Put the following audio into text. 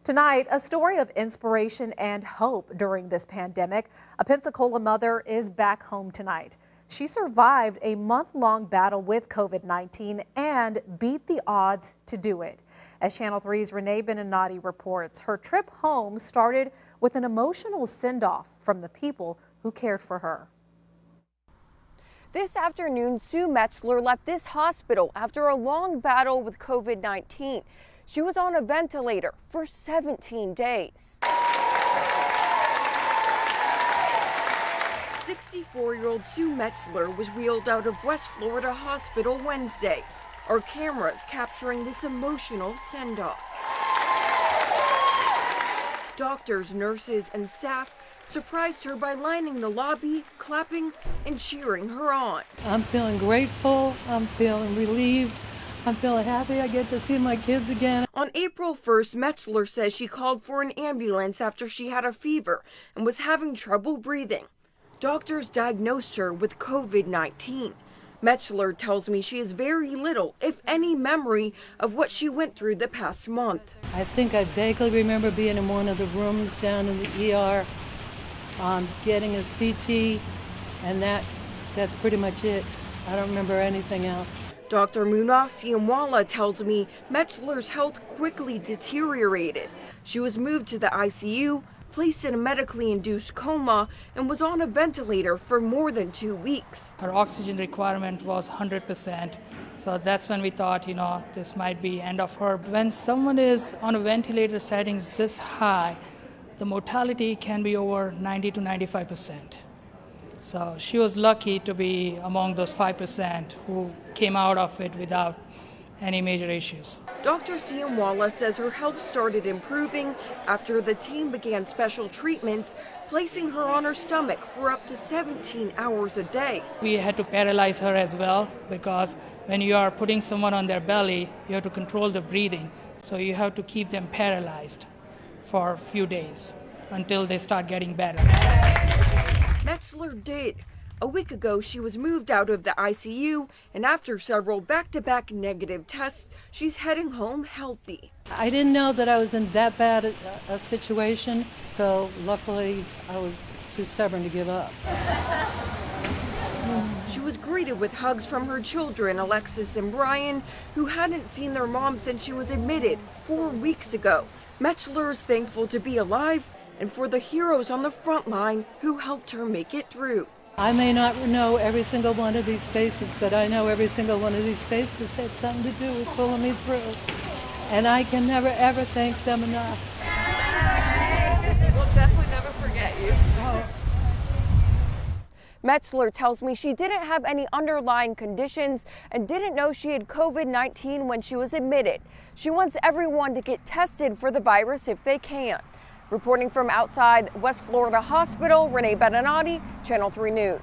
Tonight, a story of inspiration and hope during this pandemic. A Pensacola mother is back home tonight. She survived a month-long battle with COVID-19 and beat the odds to do it. As Channel 3's Renee Benanati reports, her trip home started with an emotional send-off from the people who cared for her. This afternoon, Sue Metzler left this hospital after a long battle with COVID-19. She was on a ventilator for 17 days. 64-year-old Sue Metzler was wheeled out of West Florida Hospital Wednesday. Our cameras capturing this emotional send-off. Doctors, nurses, and staff surprised her by lining the lobby, clapping, and cheering her on. I'm feeling grateful. I'm feeling relieved. I'm feeling happy I get to see my kids again. On April 1st, Metzler says she called for an ambulance after she had a fever and was having trouble breathing. Doctors diagnosed her with COVID-19. Metzler tells me she has very little, if any, memory of what she went through the past month. I think I vaguely remember being in one of the rooms down in the ER, getting a CT, and that's pretty much it. I don't remember anything else. Dr. Munaf Siamwala tells me Metzler's health quickly deteriorated. She was moved to the ICU, placed in a medically induced coma, and was on a ventilator for more than 2 weeks. Her oxygen requirement was 100%. So that's when we thought, this might be end of her. When someone is on a ventilator settings this high, the mortality can be over 90 to 95%. So she was lucky to be among those 5% who came out of it without any major issues. Dr. Siamwala says her health started improving after the team began special treatments, placing her on her stomach for up to 17 hours a day. We had to paralyze her as well, because when you are putting someone on their belly, you have to control the breathing. So you have to keep them paralyzed for a few days until they start getting better. Metzler did. A week ago, she was moved out of the ICU, and after several back-to-back negative tests, she's heading home healthy. I didn't know that I was in that bad a situation, so luckily I was too stubborn to give up. She was greeted with hugs from her children, Alexis and Brian, who hadn't seen their mom since she was admitted 4 weeks ago. Metzler is thankful to be alive and for the heroes on the front line who helped her make it through. I may not know every single one of these faces, but I know every single one of these faces had something to do with pulling me through. And I can never, ever thank them enough. We'll definitely never forget you. Metzler tells me she didn't have any underlying conditions and didn't know she had COVID-19 when she was admitted. She wants everyone to get tested for the virus if they can. Reporting from outside West Florida Hospital, Renee Benanati, Channel 3 News.